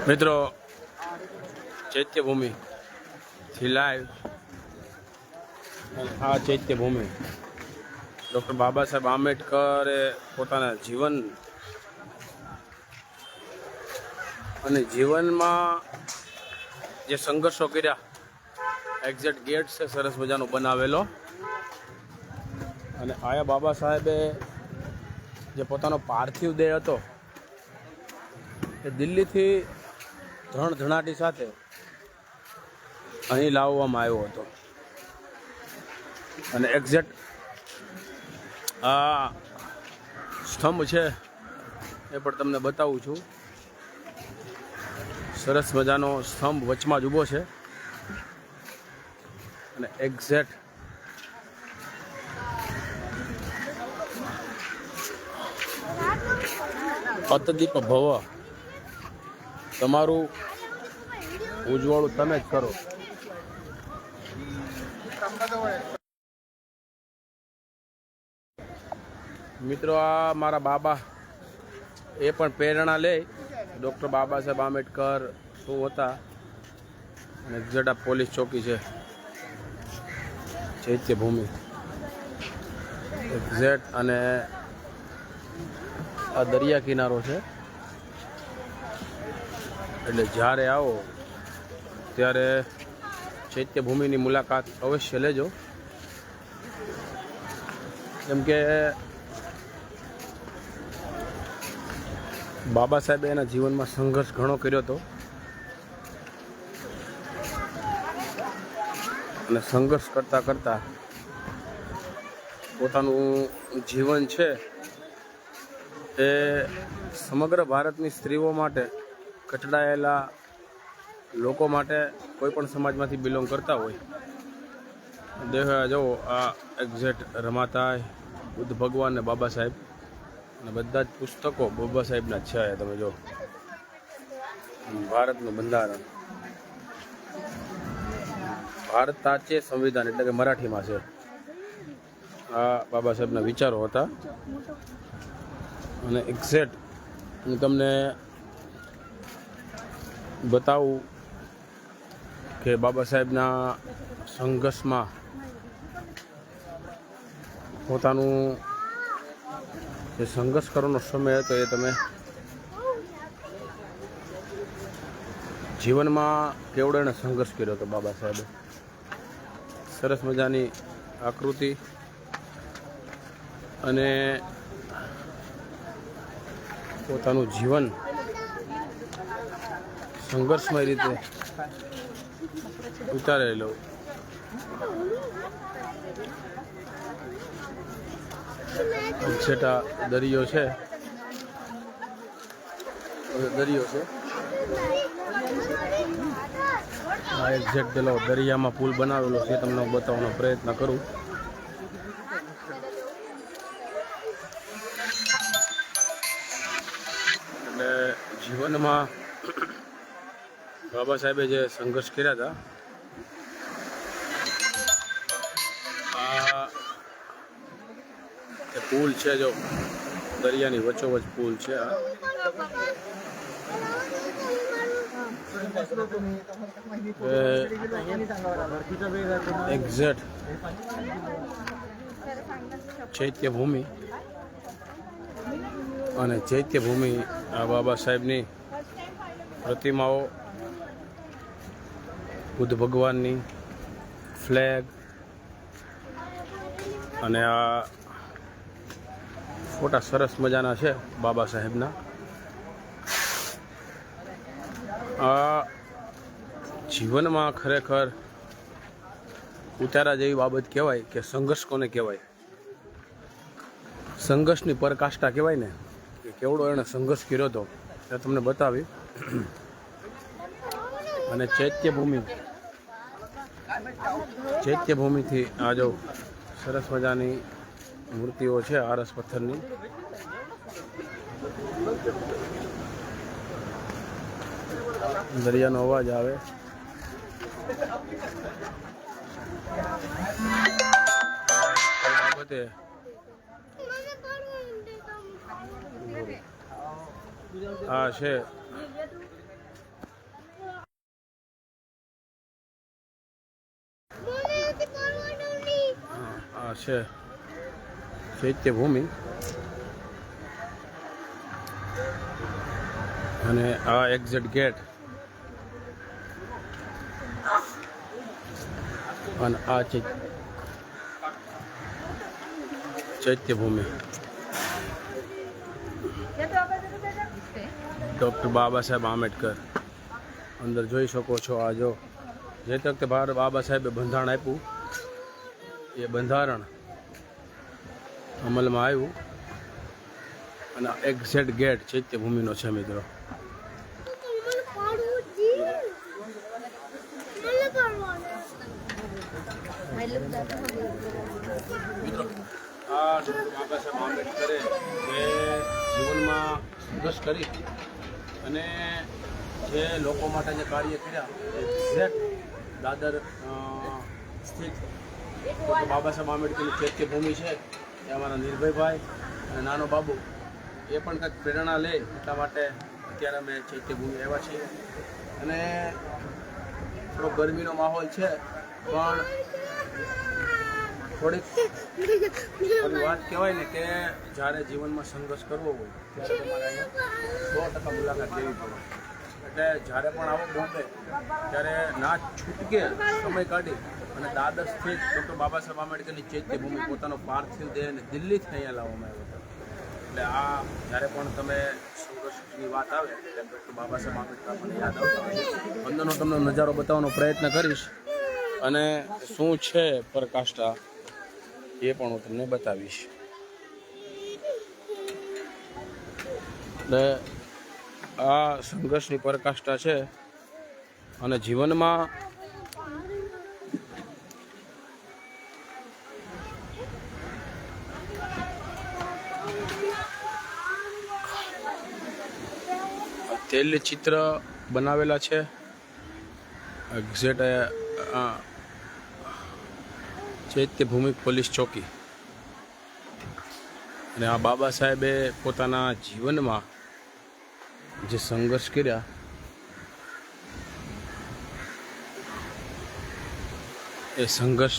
મિત્રો ચૈત્યભૂમિ થી લાઈવ આ ચૈત્યભૂમિ ડૉક્ટર બાબા સાહેબ આંબેડકરે પોતાના જીવન અને જીવનમાં જે સંઘર્ષો કર્યા એક્ઝેક્ટ ગેટ છે સરસ મજાનો બનાવેલો. અને આયા બાબા સાહેબે જે પોતાનો પાર્થિવ દેહ હતો એ દિલ્હીથી ધણધણાટી સાથે અહીં લાવવામાં આવ્યો હતો. અને એક્ઝેક્ટ આ સ્તંભ છે એ પણ તમને બતાવું છું. સરસ મજાનો સ્તંભ વચમાં જ ઊભો છે અને એક્ઝેક્ટ અતદીપ ભવ તમારું ઉજવાળું તમે જ કરો. મિત્રો આ મારા બાબા એ પણ પ્રેરણા લે ડૉક્ટર બાબા સાહેબ આંબેડકર શું હતા. અને એક્ઝેક્ટ આ પોલીસ ચોકી છે ચૈત્યભૂમિ એક્ઝેક્ટ. અને આ દરિયા કિનારો છે એટલે જ્યારે આવો ત્યારે ચૈત્યભૂમિની મુલાકાત અવશ્ય લેજો. કેમ કે બાબા સાહેબે એના જીવનમાં સંઘર્ષ ઘણો કર્યો હતો અને સંઘર્ષ કરતાં કરતાં પોતાનું જીવન છે એ સમગ્ર ભારતની સ્ત્રીઓ માટે, કચડાયેલા લોકો માટે, કોઈ પણ સમાજમાંથી બિલોંગ કરતા હોય જુઓ આ એક્ઝેક્ટ રમાતાય બુદ્ધ ભગવાન ને બાબા સાહેબ અને બધા જ પુસ્તકો બાબા સાહેબના જ છે. તમે જો ભારતનું બંધારણ, ભારત તાચે સંવિધાન એટલે કે મરાઠીમાં છે. આ બાબા સાહેબના વિચારો હતા. અને એક્ઝેક્ટ હું તમને બતાવું કે બાબા સાહેબના સંઘર્ષમાં પોતાનું જે સંઘર્ષ કરવાનો સમય હતો એ તમે જીવનમાં કેવડો એણે સંઘર્ષ કર્યો હતો બાબા સાહેબે. સરસ મજાની આકૃતિ અને પોતાનું જીવન સંઘર્ષમય રીતે ઉતારેલો. છેટા દરિયો છે, દરિયો છે આ એક્ઝેક્ટ પેલો દરિયામાં પુલ બનાવેલો છે તમને હું બતાવવાનો પ્રયત્ન કરું. એટલે જીવનમાં બાબા સાહેબે જે સંઘર્ષ કર્યા હતા આ પુલ છે, જો દરિયાની વચ્ચોવચ પુલ છે આ. એક્ઝેક્ટ ચૈત્યભૂમિ અને ચૈત્યભૂમિ આ બાબા સાહેબની પ્રતિમાઓ, બુદ્ધ ભગવાનની ફ્લેગ અને આ ફોટા સરસ મજાના છે બાબા સાહેબના. આ જીવનમાં ખરેખર ઉતારા જેવી બાબત કહેવાય કે સંઘર્ષ કોને કહેવાય, સંઘર્ષની પરકાષ્ઠા કહેવાય ને કે કેવડો એણે સંઘર્ષ કર્યો હતો એ તમને બતાવી. અને ચૈત્યભૂમિથી આ જો સરસ મજાની મૂર્તિઓ છે આરસ પથ્થરની. દરિયાનો અવાજ આવે. બાબતે આ છે છે ચૈત્યભૂમિ અને આ એક્ઝેટ ગેટ અને આ ચૈત્યભૂમિ ડૉક્ટર બાબા સાહેબ આંબેડકર અંદર જોઈ શકો છો. આ જો જે વખતે બાબા સાહેબે બંધારણ આપ્યું એ બંધારણ અમલમાં આવ્યું અને એક્ઝેટ ગેટ ચૈત્યભૂમિનો છે મિત્રો. આ બાબા સાહેબ આંબેડકરે જે જીવનમાં સંઘર્ષ કરી અને જે લોકો માટે જે કાર્ય કર્યા એક્ઝેક્ટ દાદર સ્થિત બાબા સાહેબ આંબેડકરની ચૈત્યભૂમિ છે. એ અમારા નિર્ભયભાઈ અને નાનો બાબુ એ પણ કંઈક પ્રેરણા લે એટલા માટે અત્યારે અમે ચૈત્યભૂમિ આવ્યા છીએ. અને થોડો ગરમીનો માહોલ છે પણ થોડીક વાત કહેવાય ને કે જ્યારે જીવનમાં સંઘર્ષ કરવો હોય ત્યારે તમારે અહીંયા 100% મુલાકાત લેવી પડે. એટલે જ્યારે પણ આવો બોમ્બે ત્યારે ના છૂટકે સમય કાઢી અને દાદર સ્થિત ડૉક્ટર બાબા સાહેબ આંબેડકરની ચૈત્યભૂમિ પોતાનો પાર્થિવ દેહને દિલ્હીથી અહીંયા લાવવામાં આવ્યો હતો. એટલે આ જ્યારે પણ તમે સંઘર્ષની વાત આવે ત્યારે ડૉક્ટર બાબા સાહેબ આંબેડકર આપણને યાદ આવતા હોય. અંદરનો તમને નજારો બતાવવાનો પ્રયત્ન કરીશ અને શું છે પ્રકાષ્ઠા એ પણ હું તમને બતાવીશ. એટલે આ સંઘર્ષની પરાકાષ્ઠા છે અને જીવનમાં તૈલચિત્ર બનાવેલા છે એક્ઝેટ ચૈત્યભૂમિ પોલીસ ચોકી. અને આ બાબા સાહેબે પોતાના જીવનમાં જે સંઘર્ષ કર્યા એ સંઘર્ષ